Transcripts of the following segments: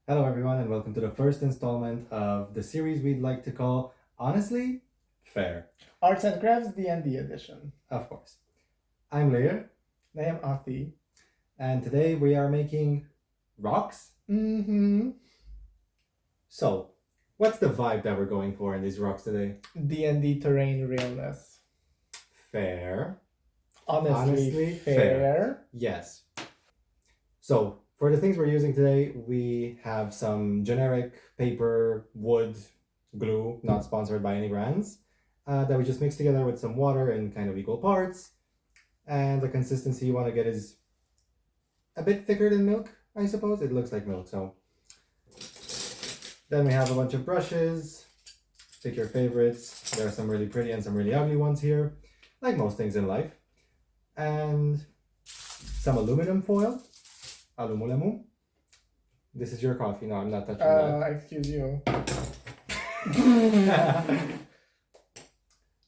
Hello everyone and welcome to the first installment of the series we'd like to call, honestly, fair. Arts and Crafts D&D edition. Of course. I'm Lyr, I am Athi. and today we are making rocks. So, what's the vibe that we're going for in these rocks today? D&D terrain realness. Fair. Honestly fair. Yes. So, for the things we're using today, we have some generic paper, wood, glue, not sponsored by any brands, that we just mix together with some water in kind of equal parts. And the consistency you want to get is a bit thicker than milk, I suppose. It looks like milk, so. Then we have a bunch of brushes. Pick your favorites. There are some really pretty and some really ugly ones here, like most things in life. And some aluminum foil. Aluminum. This is your coffee. No, I'm not touching that. Excuse you.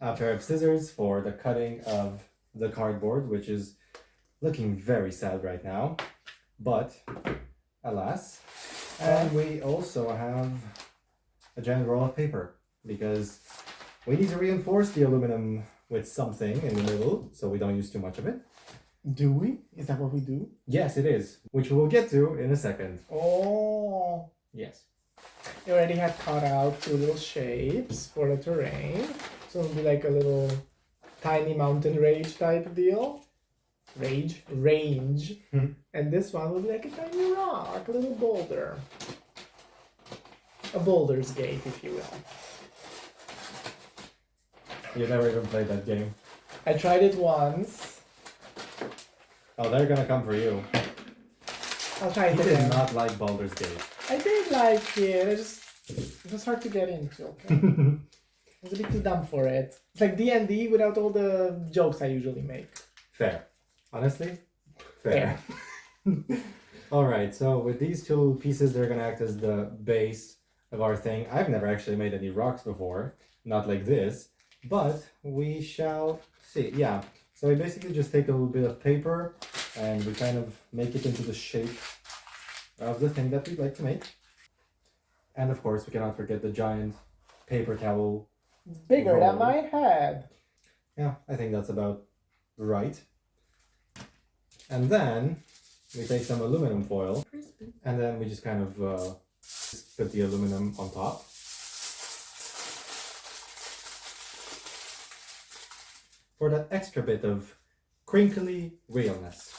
A pair of scissors for the cutting of the cardboard, which is looking very sad right now, but alas. And we also have a giant roll of paper because we need to reinforce the aluminum with something in the middle so we don't use too much of it. Do we? Is that what we do? Yes, it is, which we will get to in a second. Oh. Yes. You already had cut out two little shapes for the terrain. So it'll be like a little tiny mountain range type deal. Range. And this one will be like a tiny rock, a little boulder. A boulder's gate, if you will. You never even played that game. I tried it once. Oh, they're gonna come for you. I'll try it He again. did not like Baldur's Gate. I did like it. It was hard to get into. Okay? I was a bit too dumb for it. It's like D&D without all the jokes I usually make. Fair. Honestly, fair. Alright, so with these two pieces, they're gonna act as the base of our thing. I've never actually made any rocks before, not like this, but we shall see. Yeah, so we basically just take a little bit of paper and we kind of make it into the shape of the thing that we'd like to make. And of course, we cannot forget the giant paper towel. Bigger than my head. Yeah, I think that's about right. And then we take some aluminum foil and then we just kind of put the aluminum on top. For that extra bit of crinkly realness.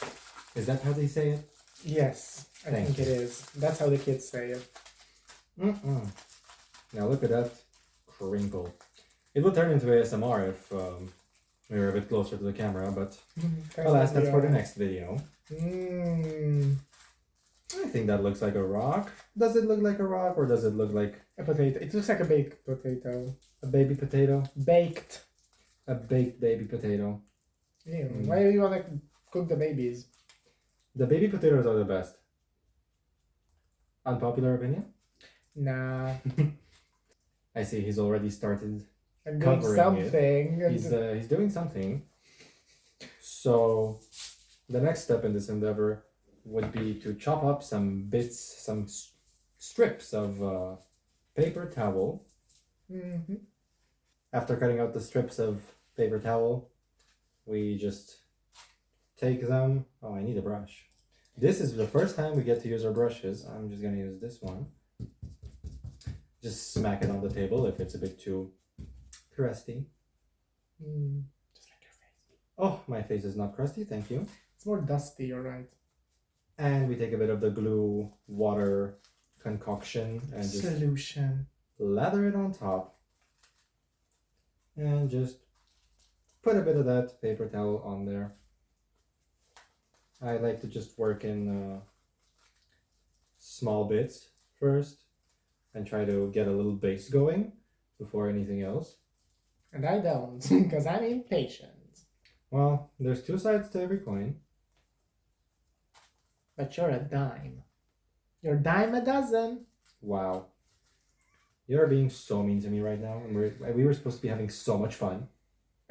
Is that how they say it? Yes, I think it is. That's how the kids say it. Now look at that crinkle. It would turn into ASMR if we were a bit closer to the camera, but alas, that's for the next video. I think that looks like a rock. Does it look like a rock or does it look like a potato? It looks like a baked potato. A baby potato? Baked. A baked baby potato. Ew. Why do you want to cook the babies? The baby potatoes are the best. Unpopular opinion? Nah. I see he's already started. I'm doing something. He's doing something. So the next step in this endeavor would be to chop up some bits, some strips of paper towel. After cutting out the strips of paper towel, we just take them. Oh, I need a brush. This is the first time we get to use our brushes. I'm just gonna use this one. Just smack it on the table if it's a bit too crusty. Just like your face. Oh, my face is not crusty, thank you. It's more dusty, you're right. And we take a bit of the glue water concoction and just solution. Lather it on top. And just put a bit of that paper towel on there. I like to just work in small bits first and try to get a little base going before anything else. And I don't, because I'm impatient. Well, there's two sides to every coin. But you're a dime. You're a dime a dozen. Wow. You're being so mean to me right now. And we were supposed to be having so much fun.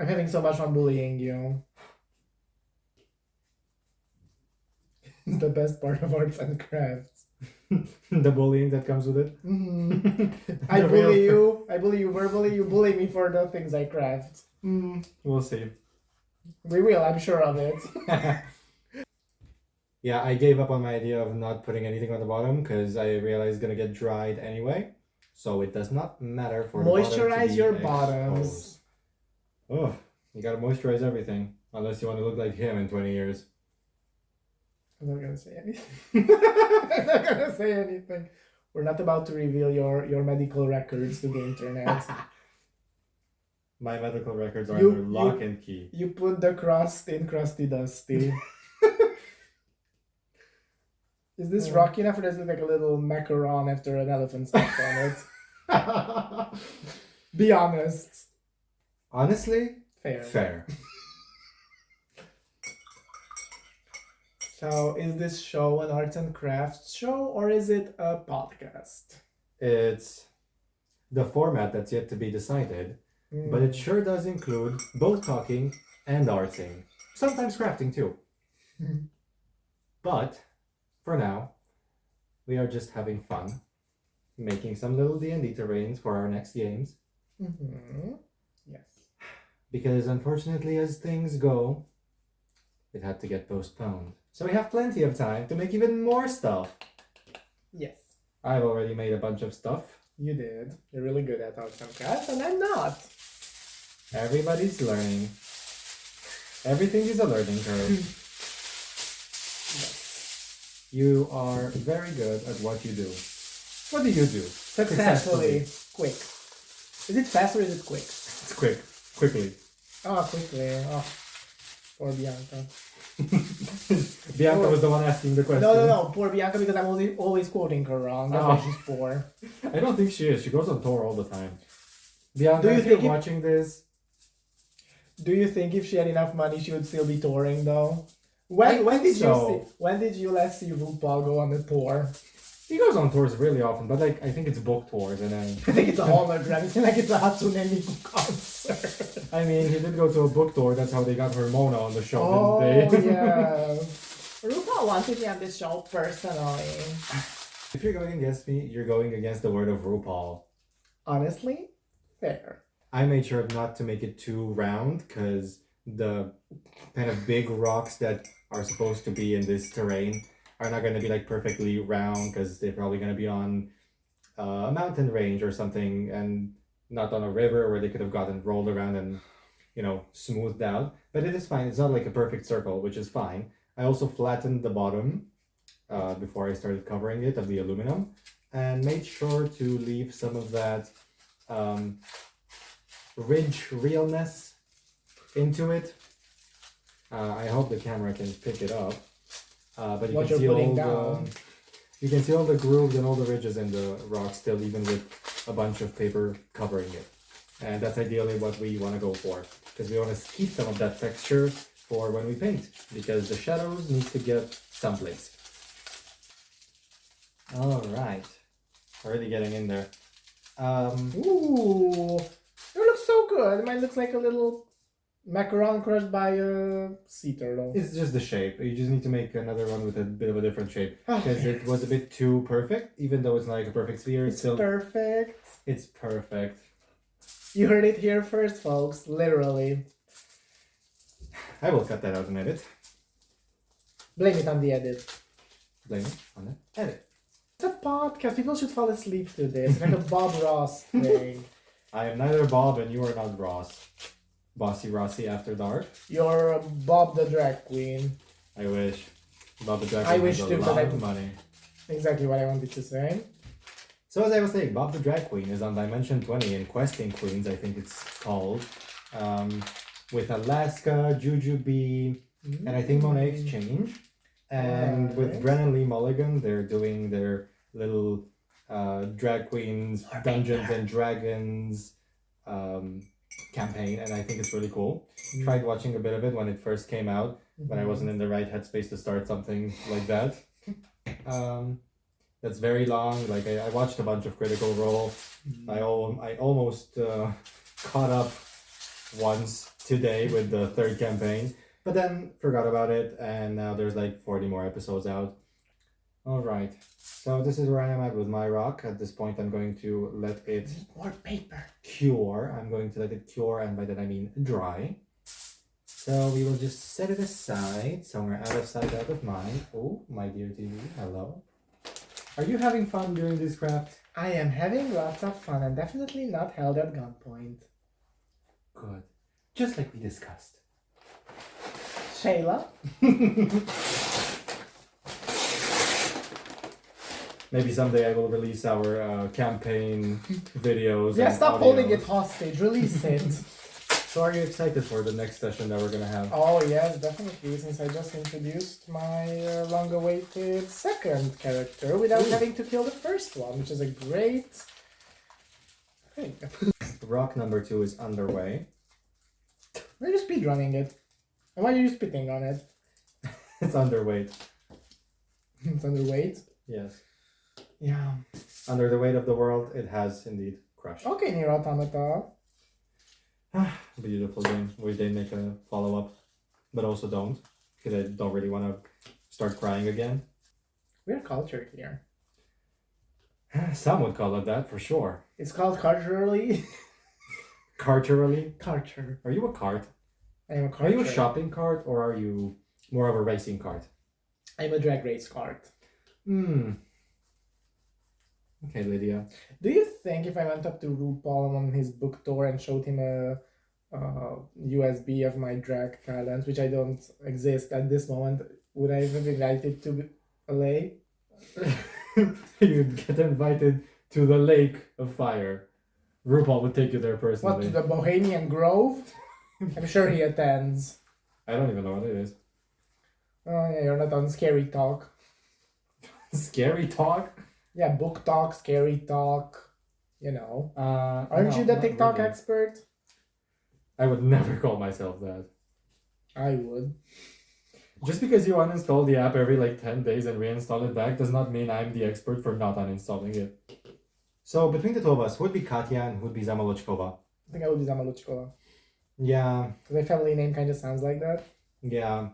I'm having so much fun bullying you. It's the best part of arts and crafts. The bullying that comes with it. I The real bully you. I bully you verbally. You bully me for the things I craft. We'll see. We will. I'm sure of it. Yeah, I gave up on my idea of not putting anything on the bottom because I realized it's gonna get dried anyway. So it does not matter for the bottom to Moisturize be your exposed. bottoms. Oh, you gotta moisturize everything unless you want to look like him in 20 years. I'm not gonna say anything. I'm not gonna say anything. We're not about to reveal your medical records to the internet. My medical records are You- under lock and key. You put the crust in crusty dusty. Is this rocky enough, or does it look like a little macaron after an elephant stepped on it? Be honest. Honestly, Fair. fair. So, is this show an arts and crafts show, or is it a podcast? It's the format that's yet to be decided, but it sure does include both talking and arting. Sometimes crafting too. But for now, we are just having fun, making some little D&D terrains for our next games. Yes. Because unfortunately, as things go, it had to get postponed. So we have plenty of time to make even more stuff. Yes. I've already made a bunch of stuff. You did. You're really good at arts and crafts, and I'm not. Everybody's learning. Everything is a learning curve. Yes. You are very good at what you do. What do you do? Successfully. Quick. Is it fast or is it quick? It's quick. Quickly. Oh, quickly. Oh, poor Bianca. Bianca was the one asking the question. No. Poor Bianca, because I'm always quoting her wrong. That's why she's poor. I don't think she is. She goes on tour all the time. Bianca, Do you if you're think watching this, Do you think if she had enough money, she would still be touring though? When did you last see RuPaul go on a tour? he goes on tours really often, but like I think it's book tours, and then I think it's a hologram. It's like it's a Hatsune Miku concert. I mean, he did go to a book tour. That's how they got Ramona on the show, Oh didn't they? yeah. RuPaul wanted me on this show personally. If you're going against me, you're going against the word of RuPaul. Honestly, fair. I made sure not to make it too round because the kind of big rocks that are supposed to be in this terrain are not going to be like perfectly round because they're probably going to be on a mountain range or something and not on a river where they could have gotten rolled around and, smoothed out. But it is fine. It's not like a perfect circle, which is fine. I also flattened the bottom before I started covering it of the aluminum and made sure to leave some of that ridge realness into it. I hope the camera can pick it up. But you can see all the grooves and all the ridges in the rock still, even with a bunch of paper covering it. And that's ideally what we want to go for, because we want to keep some of that texture for when we paint, because the shadows need to get someplace. All right, already getting in there. Ooh, it looks so good. Mine looks like a little macaron crushed by a sea turtle. It's just the shape. You just need to make another one with a bit of a different shape, because Okay. it was a bit too perfect. Even though it's not like a perfect sphere, It's still perfect. it's perfect. You heard it here first, folks. Literally. I will cut that out and edit. Blame it on the edit. Blame it on the edit. It's a podcast. People should fall asleep to this. It's like a Bob Ross thing. I am neither Bob and you are not Ross. Bossy Rossi after dark. You're Bob the drag queen. I wish. Bob the Drag I Queen wish has too, a but lot I- of money. Exactly what I wanted to say. So as I was saying, Bob the Drag Queen is on Dimension 20 in Questing Queens, I think it's called. With Alaska, Jujubee, and I think Monet Exchange. And with Alright. Brennan Lee Mulligan, they're doing their little drag queens, Dungeons and Dragons campaign, and I think it's really cool. Tried watching a bit of it when it first came out, but I wasn't in the right headspace to start something like that. That's very long. Like I watched a bunch of Critical Role. I almost caught up once today with the third campaign, but then forgot about it, and now there's like 40 more episodes out. All right. So this is where I am at with my rock. At this point, I'm going to let it More paper. cure. I'm going to let it cure, and by that I mean dry. So we will just set it aside, somewhere out of sight, out of mind. Oh, my dear TV, hello. Are you having fun during this craft? I am having lots of fun and definitely not held at gunpoint. Good. Just like we discussed. Shayla? Maybe someday I will release our campaign videos. Yeah, and stop holding audios. it hostage. Release it. So are you excited for the next session that we're gonna have? Oh yes, definitely. Since I just introduced my long-awaited second character without Ooh. having to kill the first one, which is a great thing. Rock number 2 is underway. Why are you speedrunning it? And why are you spitting on it? It's underweight. It's underweight. Yes. Yeah. Under the weight of the world, it has indeed crushed. Okay, Nier Automata. Beautiful game. Wish they make a follow-up, but also don't, because I don't really want to start crying again. We're cultured here. Some would call it that, for sure. It's called culturally. Carterally? Culture. Are you a cart? I am a Are culture. you a shopping cart, or are you more of a racing cart? I'm a drag race cart. Okay, Lydia. Do you think if I went up to RuPaul on his book tour and showed him a USB of my drag talents, which I don't exist at this moment, would I have been invited to LA? You'd get invited to the Lake of Fire. RuPaul would take you there What, personally. to the Bohemian Grove? I'm sure he attends. I don't even know what it is. Oh yeah, you're not on Scary Talk. Scary talk? Yeah, book talk, scary talk. You know. Aren't no, you the not TikTok really. expert? I would never call myself that. I would. Just because you uninstall the app every like 10 days and reinstall it back does not mean I'm the expert for not uninstalling it. So between the two of us, who would be Katya and who would be Zamalochkova? I think I would be Zamaluchkova. Yeah, Because my family name kind of sounds like that. yeah.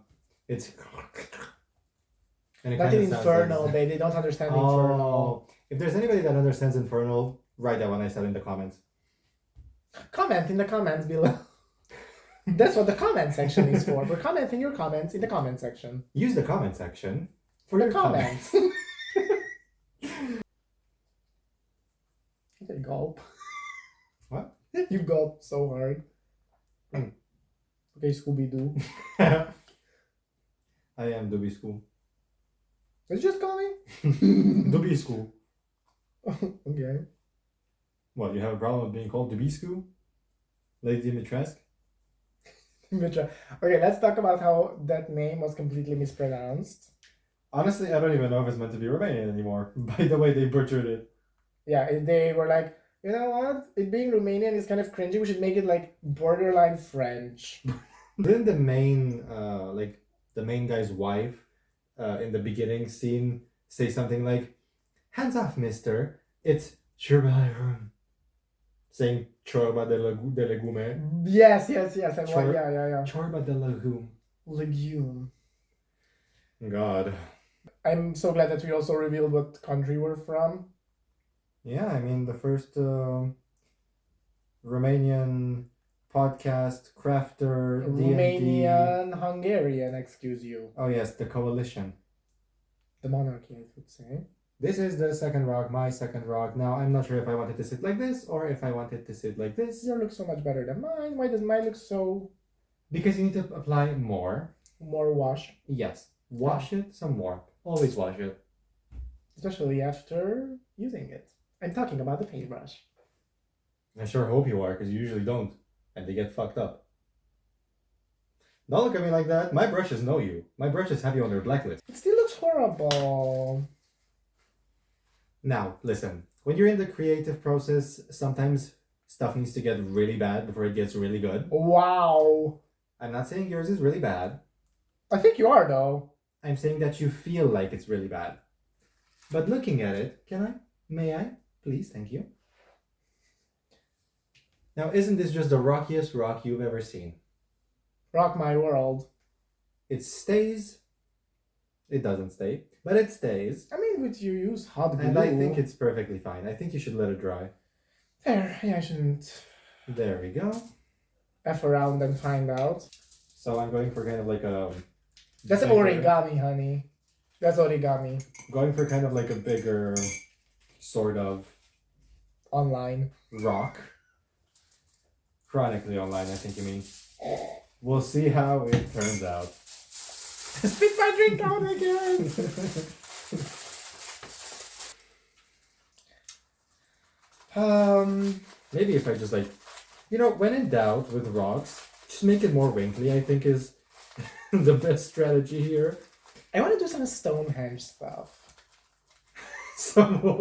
It's... And it Not kinda in sounds Infernal, like... they don't understand Infernal. Oh, if there's anybody that understands Infernal, write that one I said in the comments. Comment in the comments below. That's what the comment section is for. For commenting your comments in the comment section. Use the comment section for The your comments. comments. Okay, gulp. What? You gulp so hard. Hmm. Okay, Scooby-Doo. I am Duby School. Did you just call me? Duby School. Okay. What, you have a problem with being called Duby School? Lady Dimitrescu? Okay, let's talk about how that name was completely mispronounced. Honestly, I don't even know if it's meant to be Romanian anymore. By the way they butchered it. Yeah, they were like, you know what? It being Romanian is kind of cringy. We should make it like borderline French. Didn't the main, the main guy's wife, in the beginning scene say something like, "Hands off, mister. It's churba," saying chorba de legume. Yes. And Chor- yeah. Chorba de legume. Legume. God. I'm so glad that we also revealed what country we're from. Yeah, I mean, the first Romanian podcast crafter, D&D. Romanian, Hungarian, excuse you. Oh yes, the coalition. The monarchy, I would say. This is the second rock, my second rock. Now, I'm not sure if I wanted to sit like this or if I wanted to sit like this. Yours looks so much better than mine. Why does mine look so Because you need to apply more. more wash? Yes. Wash it some more. Always wash it. Especially after using it. I'm talking about the paintbrush. I sure hope you are, because you usually don't. And they get fucked up. Don't look at me like that. My brushes know you. My brushes have you on their blacklist. It still looks horrible. Now, listen. When you're in the creative process, sometimes stuff needs to get really bad before it gets really good. Wow. I'm not saying yours is really bad. I think you are, though. I'm saying that you feel like it's really bad. But looking at it, can I? May I? Please, thank you. Now, isn't this just the rockiest rock you've ever seen? Rock my world. It stays. It doesn't stay. but it stays. I mean, would you use hot glue? And I think it's perfectly fine. I think you should let it dry. Fair. Yeah, I shouldn't There we go. F around and find out. So I'm going for kind of like a... That's bigger- origami, honey. That's origami. Going for kind of like a bigger sort of Online. rock. Chronically online, I think you mean. We'll see how it turns out. Spit my drink out again! Maybe if I just like, when in doubt with rocks, just make it more wrinkly, I think is the best strategy here. I want to do some Stonehenge stuff. What?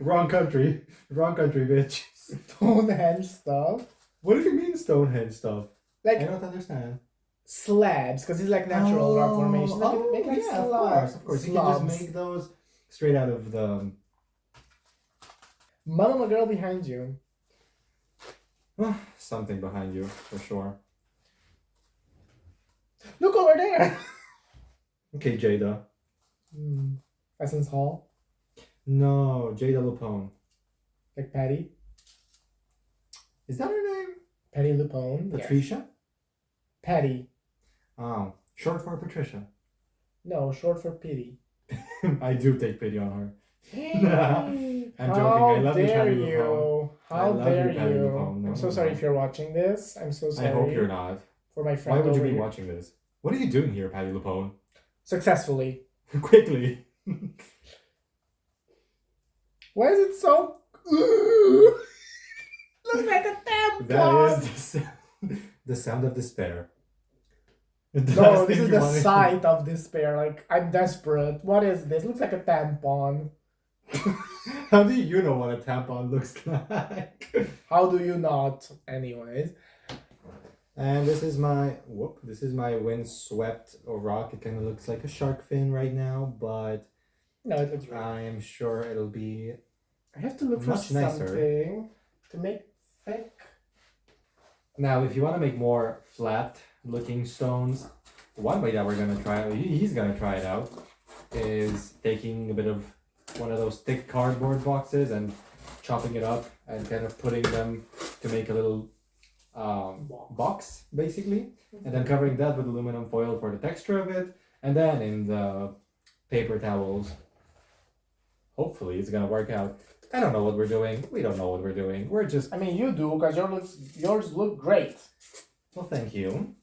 Wrong country, bitch. Stonehenge stuff? What do you mean Stonehenge stuff? Like I don't understand. slabs, because it's like natural rock formation. Make like yeah, slabs. of course. You can just make those straight out of the... Mama, girl behind you. something behind you, for sure. Look over there! Okay, Jada. Essence Hall. No, Jada Lupone. Like Patty. Is that her name? Patty Lupone. Patricia? Yes. Patty. Oh, short for Patricia. No, short for pity. I do take pity on her. I'm How joking. I love you, dare Patty you? Lupone. How love dare you, Patty you? Lupone. No, I'm so no, sorry no. if you're watching this. I'm so sorry. I hope you're not. For my friend Why would you over be here. watching this? What are you doing here, Patty Lupone? Successfully. Quickly. Why is it so... Looks like a tampon! That is the sound of despair. The No, last this thing is you the wanna- sight of despair. Like, I'm desperate. What is this? Looks like a tampon. How do you know what a tampon looks like? How do you not? Anyways. And this is my windswept rock. It kind of looks like a shark fin right now, but No, it looks right. I am sure it'll be... I have to look for much nicer. something to make thick. Now, if you want to make more flat-looking stones, one way that we're gonna try, he's gonna try it out, is taking a bit of one of those thick cardboard boxes and chopping it up and kind of putting them to make a little box, basically, and then covering that with aluminum foil for the texture of it, and then in the paper towels. Hopefully, it's gonna work out. I don't know what we're doing. We don't know what we're doing. We're just... I mean, you do, because yours look great. Well, thank you.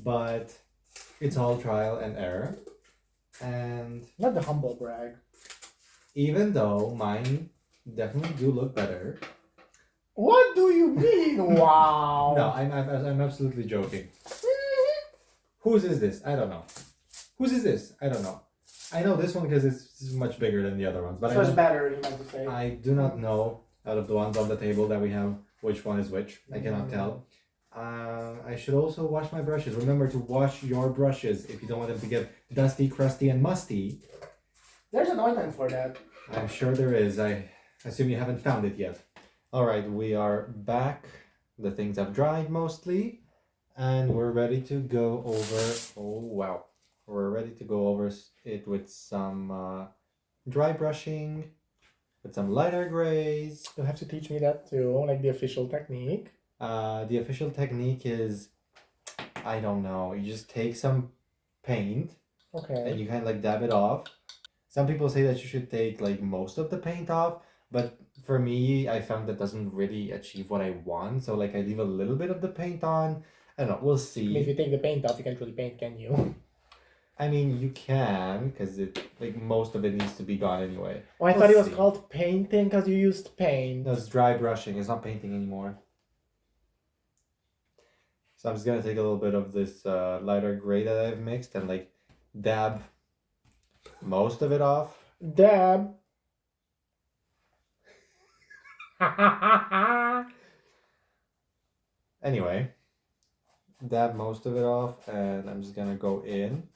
But it's all trial and error. And Not the humble brag. even though mine definitely do look better. What do you mean? Wow. No, I'm absolutely joking. Whose is this? I don't know. Whose is this? I don't know. I know this one because it's much bigger than the other ones. But Much better, you meant to say. I do not know out of the ones on the table that we have which one is which. I cannot tell. I should also wash my brushes. Remember to wash your brushes if you don't want them to get dusty, crusty, and musty. There's an ointment for that. I'm sure there is. I assume you haven't found it yet. Alright, we are back. The things have dried mostly. And we're ready to go over... Oh, wow. We're ready to go over it with some dry brushing, with some lighter grays. You'll have to teach me that too, like the official technique. The official technique is, I don't know, you just take some paint and Okay. you kind of like dab it off. Some people say that you should take like most of the paint off, but for me, I found that doesn't really achieve what I want. So like I leave a little bit of the paint on. I don't know, we'll I mean, if see. you take the paint off, you can't really paint, can you? I mean, you can, because it like most of it needs to be gone anyway. Oh, I We'll thought it was see. called painting because you used paint. No, it's dry brushing. It's not painting anymore. So I'm just gonna take a little bit of this lighter gray that I've mixed and like dab most of it off. Dab. Anyway, dab most of it off, and I'm just gonna go in.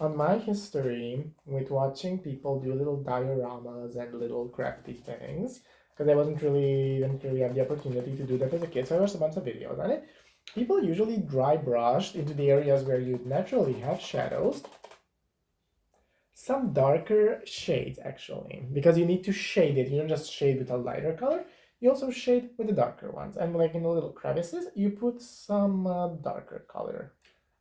On my history with watching people do little dioramas and little crafty things, because I didn't really have the opportunity to do that as a kid, so I watched a bunch of videos on it. People usually dry brushed into the areas where you'd naturally have shadows. Some darker shades, actually, because you need to shade it. You don't just shade with a lighter color. You also shade with the darker ones. And like in the little crevices, you put some darker color.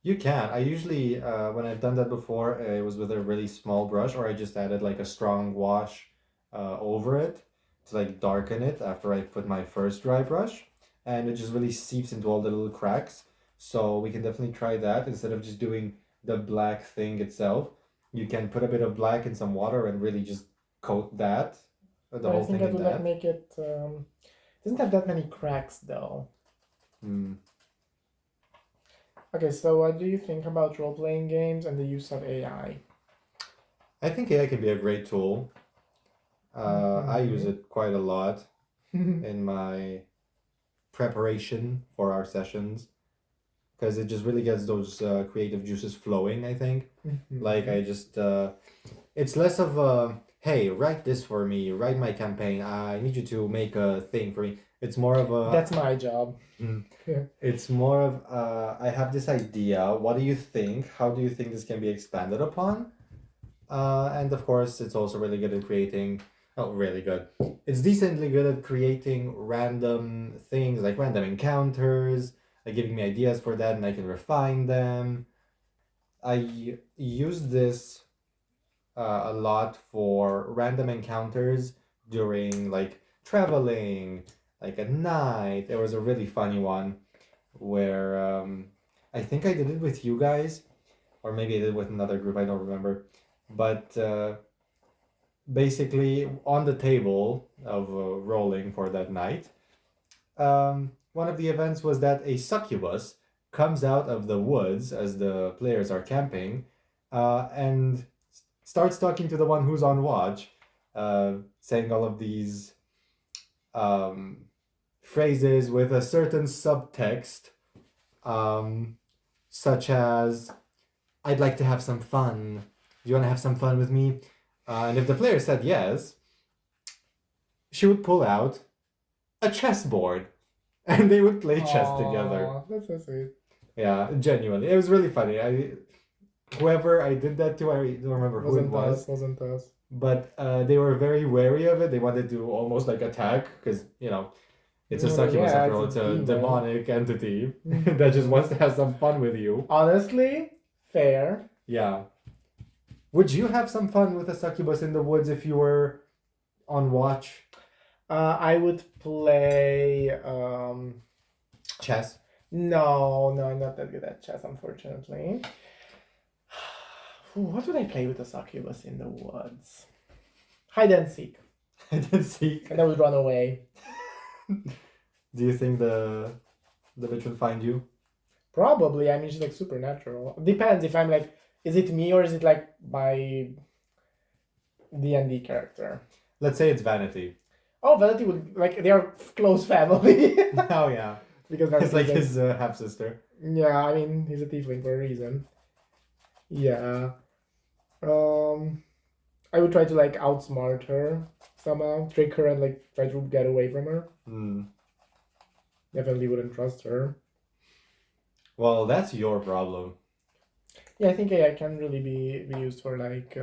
You can. I usually, when I've done that before, it was with a really small brush, or I just added like a strong wash over it to like darken it after I put my first dry brush, and it just really seeps into all the little cracks. So we can definitely try that instead of just doing the black thing itself. You can put a bit of black in some water and really just coat that, the I whole think thing that in would like that. make it. Doesn't have that many cracks though. Hmm. Okay, so what do you think about role playing games and the use of AI? I think AI can be a great tool. I use Mm-hmm. it quite a lot in my preparation for our sessions because it just really gets those creative juices flowing. I think like Mm-hmm. I just it's less of a hey, write this for me, write my campaign, I need you to make a thing for me. It's more of a That's my job. mm, Yeah. it's more of I have this idea, what do you think, how do you think this can be expanded upon, and of course it's also really good at creating, oh really good, it's decently good at creating random things like random encounters, like giving me ideas for that and I can refine them. I use this a lot for random encounters during like traveling, like at night. There was a really funny one where I think I did it with you guys, or maybe I did it with another group. I don't remember. But basically, on the table of rolling for that night, one of the events was that a succubus comes out of the woods as the players are camping, and starts talking to the one who's on watch, saying all of these um, phrases with a certain subtext, um, such as, I'd like to have some fun. Do you want to have some fun with me? And if the player said yes, she would pull out a chessboard and they would play chess together. Aww, that's so sweet. Yeah, genuinely. It was really funny. Whoever I did that to, I don't remember who it Wasn't was, us, wasn't us. but they were very wary of it. They wanted to almost like attack because it's a succubus Yeah, after it's all. a It's a demon. demonic entity that just wants to have some fun with you. Honestly, fair. Yeah. Would you have some fun with a succubus in the woods if you were on watch? I would play. Chess. No, no, I'm not that good at chess, unfortunately. Ooh, what would I play with a succubus in the woods? Hide and seek, I did see. and I would run away. Do you think the bitch would find you? Probably. I mean, she's like supernatural. Depends if I'm like, is it me or is it like my D&D character? Let's say it's Vanity. Oh, Vanity would like they are close family. Oh yeah, Because it's Vanity like is like, his half sister. yeah, I mean he's a tiefling for a reason. Yeah. Um, I would try to like outsmart her somehow, trick her, and like try to get away from her. Hmm. Definitely wouldn't trust her. Well, that's your problem. Yeah, I think AI can really be used for like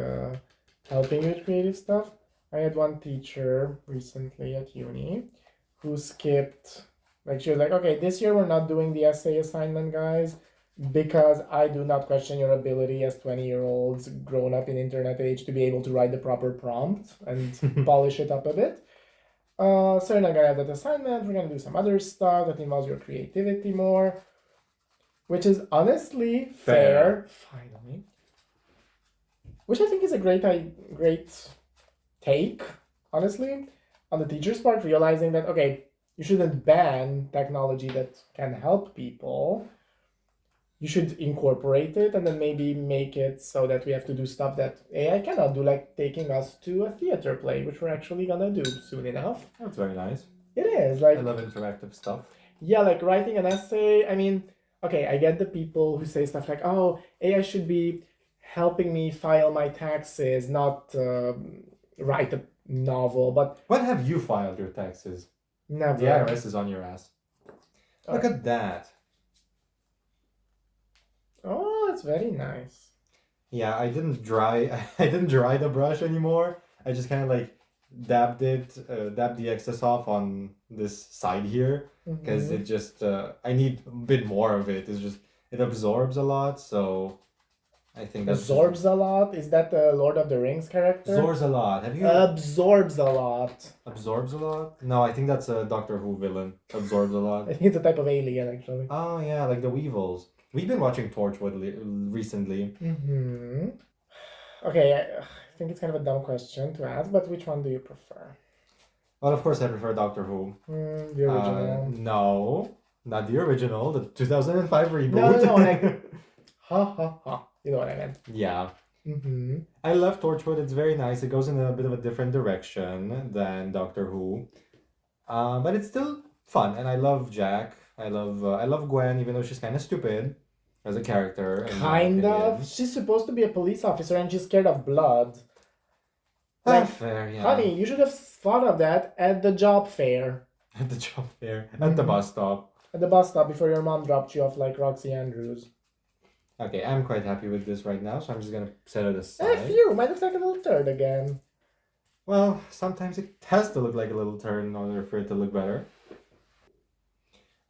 helping with creative stuff. I had one teacher recently at uni who skipped, like, she was like, okay, this year we're not doing the essay assignment, guys, because I do not question your ability as 20-year-olds grown up in internet age to be able to write the proper prompt and polish it up a bit. So you're not gonna have that assignment. We're gonna do some other stuff that involves your creativity more, which is honestly fair. Finally, which I think is a great take, honestly, on the teacher's part, realizing that okay, you shouldn't ban technology that can help people. You should incorporate it and then maybe make it so that we have to do stuff that AI cannot do, like taking us to a theater play, which we're actually gonna do soon enough. That's very nice. It is I like, love interactive stuff. yeah, like writing an essay. I mean, okay, I get the people who say stuff like, oh, AI should be helping me file my taxes, not write a novel, but When have you filed your taxes? The never. IRS is on your ass. Look Uh, at that. Oh, it's very nice. Yeah, I didn't dry I didn't dry the brush anymore. I just kind of like dabbed the excess off on this side here because Mm-hmm. it just I need a bit more of it. It's just it absorbs a lot, so I think that's just Absorbs a lot. Is that the Lord of the Rings character? absorbs a lot. Have you Absorbs a lot. absorbs a lot? No, I think that's a Doctor Who villain. Absorbs a I lot. think it's a type of alien, actually. Oh yeah, like the Weevils. We've been watching Torchwood recently. Mm-hmm. Okay, I think it's kind of a dumb question to ask, but which one do you prefer? Well, of course, I prefer Doctor Who. The original. No, not the original, the 2005 reboot. No, like, ha ha ha. You know what I meant. Yeah. Mm-hmm. I love Torchwood. It's very nice. It goes in a bit of a different direction than Doctor Who, but it's still fun. And I love Jack. I love Gwen, even though she's kind of stupid as a character. In my Kind of. opinion. She's supposed to be a police officer and she's scared of blood. Like, fair, yeah. Honey, you should have thought of that at the job fair. At the job fair, at the bus stop. At the bus stop before your mom dropped you off like Roxy Andrews. Okay, I'm quite happy with this right now, so I'm just gonna set it aside. Phew, might look like a little turd again. Well, sometimes it has to look like a little turn in order for it to look better.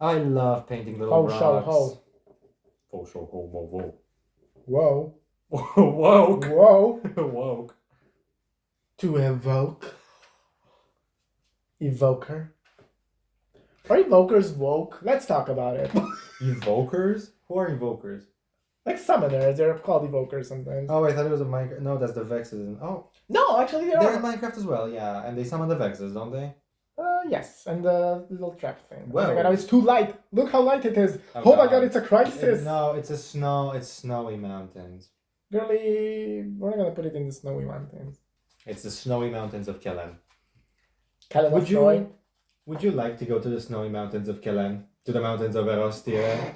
I love painting little Ho, rocks. show, ho. Ho, show, ho, whoa, whoa. Whoa. Woke. Whoa. Woke. To evoke. Evoker. Are evokers woke? Let's talk about it. Evokers? Who are evokers? Like summoners, they're called evokers sometimes. Oh, I thought it was a Minecraft. No, that's the Vexes. Oh, No, actually they're they're in Minecraft as well, yeah. And they summon the Vexes, don't they? yes, and the little trap thing. Whoa. Oh my god, now it's too light. Look how light it is. Oh, Oh my God. god, it's a crisis. No, it's a snow. It's snowy mountains. Girly, we're not gonna put it in the snowy mountains. It's the snowy mountains of Kellen. Kellen Would of Troy. Would you like to go to the snowy mountains of Kellen? To the mountains of Erostire?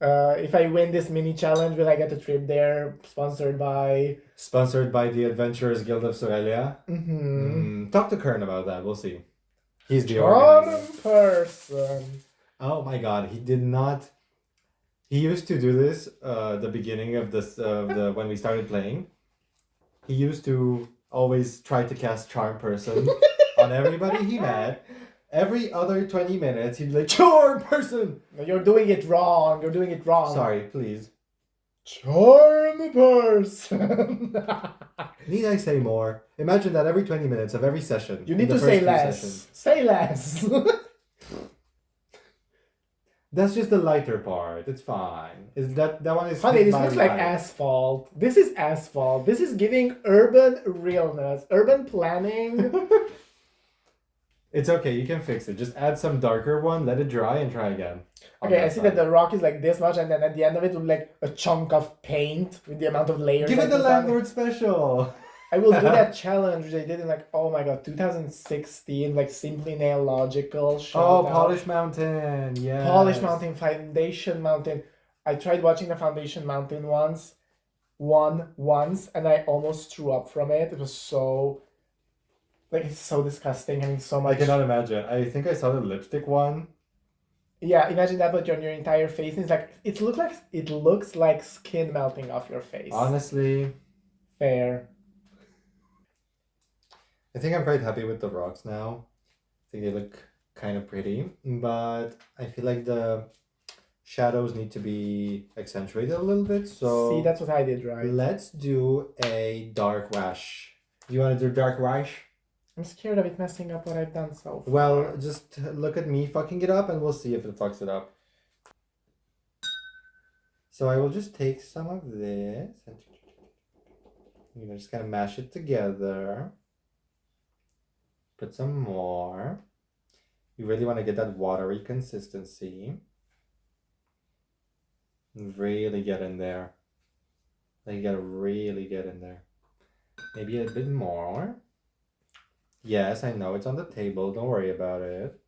If I win this mini challenge, will I get a trip there? Sponsored by. Sponsored by the Adventurers Guild of Sorelia. Talk to Kern about that. We'll see. He's the Charm organizer. person. Oh my god, he did not. He used to do this. The beginning of this, when we started playing, he used to always try to cast Charm Person on everybody he met. Every other 20 minutes, he'd be like, Charm Person! No, you're doing it wrong. You're doing it wrong. Sorry, please. Charm person. Need I say more? Imagine that every 20 minutes of every session. You need in the to say first few less. sessions. Say less. That's just the lighter part. It's fine. Is that one is Honey, hit this by looks like light. asphalt. This is asphalt. This is giving urban realness, urban planning. It's okay, you can fix it. Just add some darker one, let it dry, and try again. Okay, I see that the rock is like this much, and then at the end of it will be like a chunk of paint with the amount of layers. Give I it the put on landlord special. I will do that challenge they did in like, oh my god, 2016, like Simply Nail Logical. Oh, Polish Mountain, yeah. Polish Mountain, Foundation Mountain. I tried watching the Foundation Mountain once, and I almost threw up from it. It was so, like, it's so disgusting, having so much. I cannot imagine. I think I saw the lipstick one. Yeah, imagine that, but on your entire face. It's like it looks like skin melting off your face. Honestly, Fair. I think I'm quite happy with the rocks now. I think they look kind of pretty, but I feel like the shadows need to be accentuated a little bit. So See, that's what I did right. let's do a dark wash. Do you want to do dark wash? I'm scared of it messing up what I've done so far. Well, just look at me fucking it up and we'll see if it fucks it up. So I will just take some of this and just kind of mash it together. Put some more. You really want to get that watery consistency. Really get in there. Like you gotta really get in there. Maybe a bit more. Yes, I know it's on the table. Don't worry about it.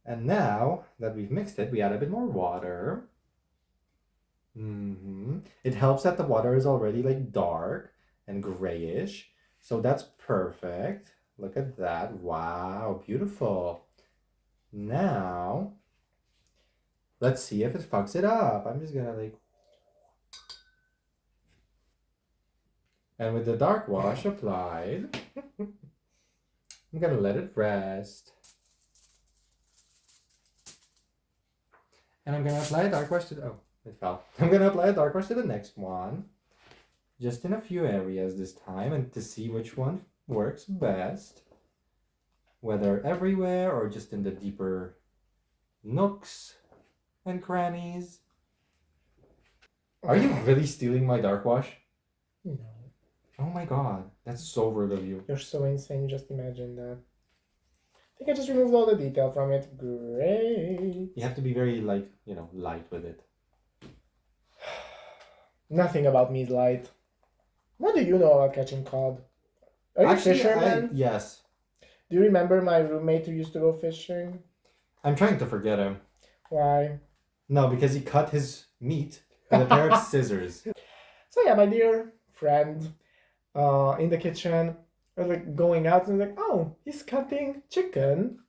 And now that we've mixed it, we add a bit more water. It helps that the water is already like dark and grayish. So that's perfect. Look at that. Wow, beautiful. Now, Let's see if it fucks it up. I'm just gonna like... And with the dark wash applied, I'm gonna let it rest. And I'm gonna apply a dark wash to the... Oh, it fell. I'm gonna apply a dark wash to the next one. Just in a few areas this time, and to see which one works best. Whether everywhere or just in the deeper nooks and crannies. Are you really stealing my dark wash? No. Oh my god, that's so rude of you. You're so insane, you just imagine that. I think I just removed all the detail from it. Great. You have to be very, like, light with it. Nothing about me is light. What do you know about catching cod? Are you a fisherman? Yes. Do you remember my roommate who used to go fishing? I'm trying to forget him. Why? No, because he cut his meat with a pair of scissors. So yeah, my dear friend, in the kitchen, I was like going out and like, oh, he's cutting chicken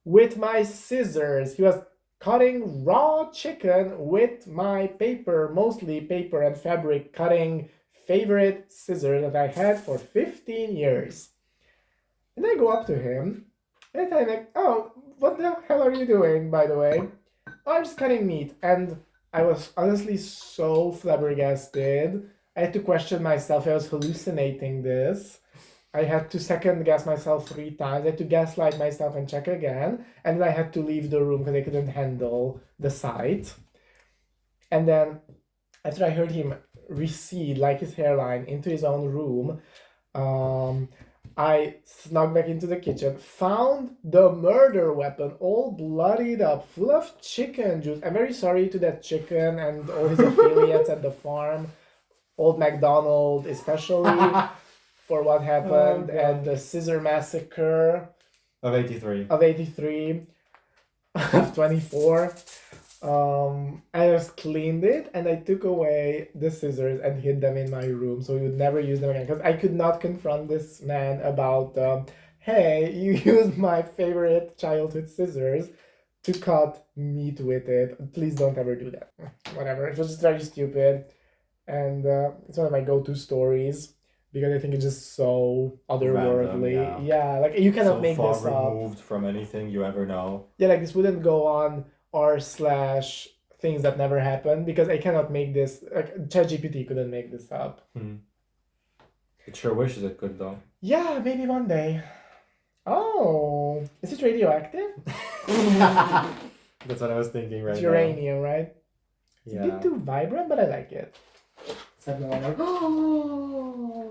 with my scissors. He was cutting raw chicken with my paper, mostly paper and fabric cutting favorite scissors that I had for 15 years. And I go up to him and I'm like, oh, what the hell are you doing, by the way? Oh, I'm just cutting meat. And I was honestly so flabbergasted. I had to question myself. I was hallucinating this. I had to second guess myself 3 times. I had to gaslight myself and check again. And then I had to leave the room because I couldn't handle the sight. And then after I heard him recede like his hairline into his own room, I snuck back into the kitchen, found the murder weapon all bloodied up, full of chicken juice. I'm very sorry to that chicken and all his affiliates at the farm, Old MacDonald especially, for what happened at the Scissor Massacre of 83. Of 24. I just cleaned it and I took away the scissors and hid them in my room so we would never use them again because I could not confront this man about hey, you used my favorite childhood scissors to cut meat with it. Please don't ever do that. Whatever. It was just very stupid and it's one of my go-to stories because I think it's just so otherworldly. Random, yeah, like you cannot so make far this up. removed from anything you ever know. Yeah, like this wouldn't go on r/things that never happened because I cannot make this. Like ChatGPT couldn't make this up. It sure wishes it could, though. Yeah, maybe one day. Oh, is it radioactive? That's what I was thinking right It's now. uranium, right? It's Yeah. a bit too vibrant, but I like it.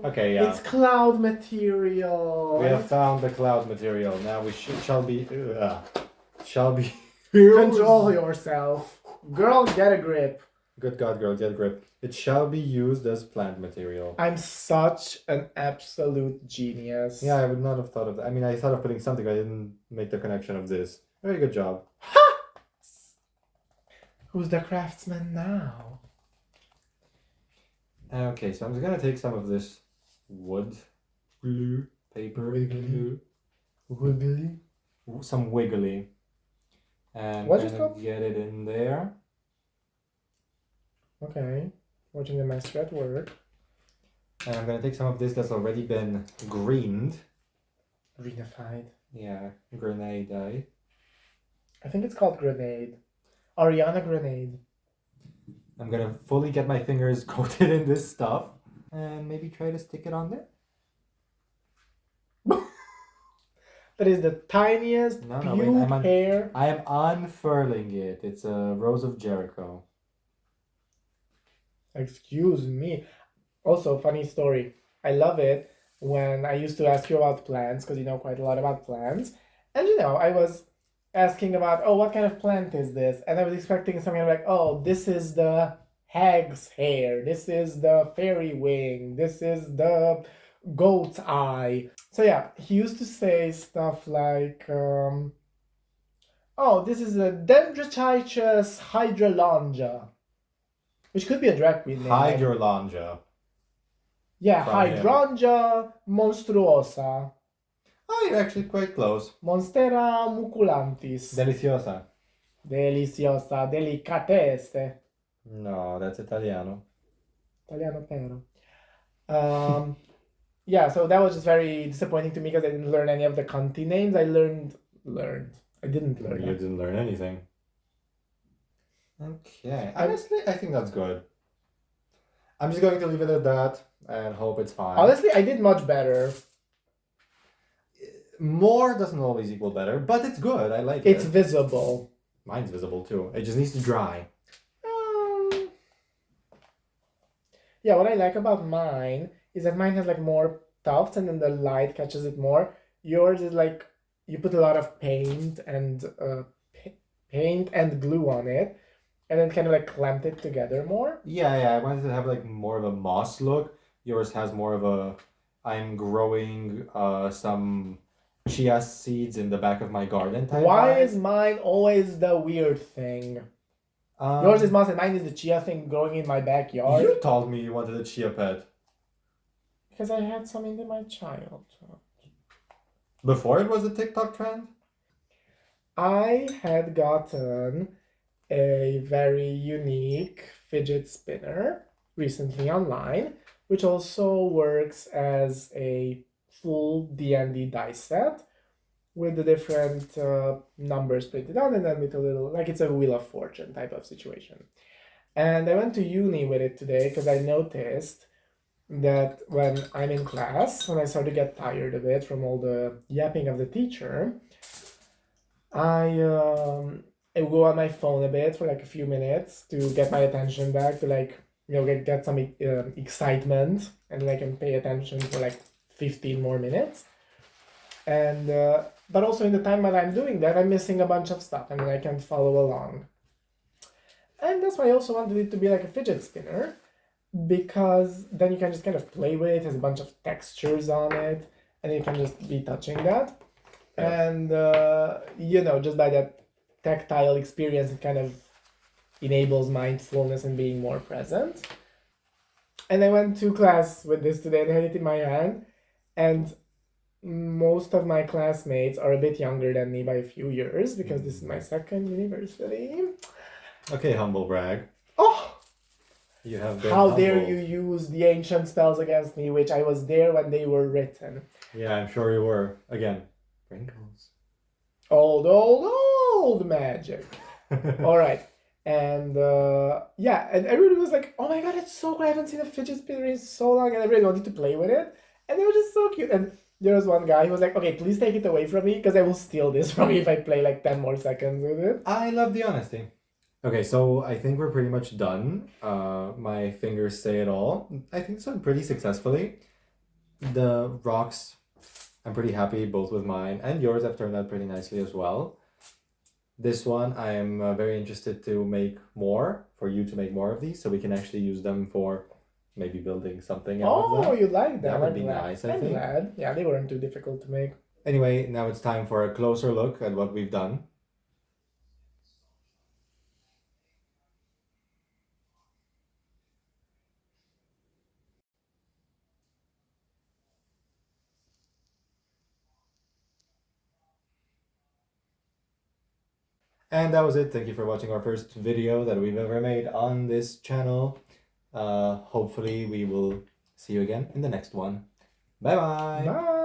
Okay, yeah. It's cloud material. We have found the cloud material. Now we shall be Control yourself. Girl, get a grip. Good God, girl, get a grip. It shall be used as plant material. I'm such an absolute genius. Yeah, I would not have thought of that. I mean, I thought of putting something, but I didn't make the connection of this. Very good job. Who's the craftsman now? Okay, so I'm just gonna take some of this wood glue, paper glue, Wiggly. some wiggly, and What is gonna that? get it in there. Okay, watching the master at work. And I'm gonna take some of this that's already been greened. Greenified. Yeah, grenade. I think it's called grenade. Ariana Grenade. I'm gonna fully get my fingers coated in this stuff and maybe try to stick it on there. That is the tiniest hair. I am unfurling it. It's a Rose of Jericho. Excuse me. Also, funny story. I love it when I used to ask you about plants because you know quite a lot about plants. And I was asking about, oh, what kind of plant is this? And I was expecting something like, oh, this is the hag's hair. This is the fairy wing. This is the goat's eye. So yeah, he used to say stuff like, oh, this is a Dendrochichus hydralonga. Which could be a drag queen name. Hydralonga. Yeah, Hydrangea monstruosa. Oh, you're actually quite close. Monstera muculantis. Deliciosa. Deliciosa, delicatesse. No, that's Italiano. Italiano pero. Yeah, so that was just very disappointing to me because I didn't learn any of the country names. I learned. I didn't learn You them. didn't learn anything. Okay. Honestly, I think that's good. I'm just going to leave it at that and hope it's fine. Honestly, I did much better. More doesn't always equal better, but it's good. I like it. It's visible. Mine's visible too. It just needs to dry. Yeah, what I like about mine is that mine has like more tufts and then the light catches it more. Yours is like you put a lot of paint and glue on it, and then kind of like clamped it together more. Yeah. I wanted to have like more of a moss look. Yours has more of a. I'm growing some chia seeds in the back of my garden type. Why vibe. is mine always the weird thing? Yours is moss and mine is the chia thing growing in my backyard. You told me you wanted a chia pet. Because I had some in my childhood. Before it was a TikTok trend? I had gotten a very unique fidget spinner recently online, which also works as a full D&D dice set with the different numbers printed on and then with a little, like it's a Wheel of Fortune type of situation. And I went to uni with it today because I noticed that when I'm in class, when I start to get tired of it from all the yapping of the teacher, I will go on my phone a bit for like a few minutes to get my attention back to like get some excitement, and then I can pay attention for like 15 more minutes. And but also in the time that I'm doing that, I'm missing a bunch of stuff, and then I can't follow along. And that's why I also wanted it to be like a fidget spinner, because then you can just kind of play with it. It has a bunch of textures on it, and you can just be touching that. Yeah. And just by that tactile experience, it kind of enables mindfulness and being more present. And I went to class with this today and I had it in my hand, and most of my classmates are a bit younger than me by a few years because this is my second university. Okay, humble brag. Oh, You have been how dare humbled. you use the ancient spells against me, which I was there when they were written. Yeah, I'm sure you were. Again, wrinkles. Old magic. All right. And and everybody was like, "Oh my god, it's so cool! I haven't seen a fidget spinner in so long," and everybody wanted to play with it, and they were just so cute. And there was one guy who was like, "Okay, please take it away from me, because I will steal this from you if I play like 10 more seconds with it." I love the honesty. Okay, so I think we're pretty much done. My fingers say it all. I think it's done pretty successfully. The rocks, I'm pretty happy both with mine and yours have turned out pretty nicely as well. This one, I'm very interested to make more, for you to make more of these, so we can actually use them for maybe building something out of them. You like that? That would I'm be glad. nice, I I'm think. glad. Yeah, they weren't too difficult to make. Anyway, now it's time for a closer look at what we've done. And that was it. Thank you for watching our first video that we've ever made on this channel. Hopefully we will see you again in the next one. Bye-bye. Bye.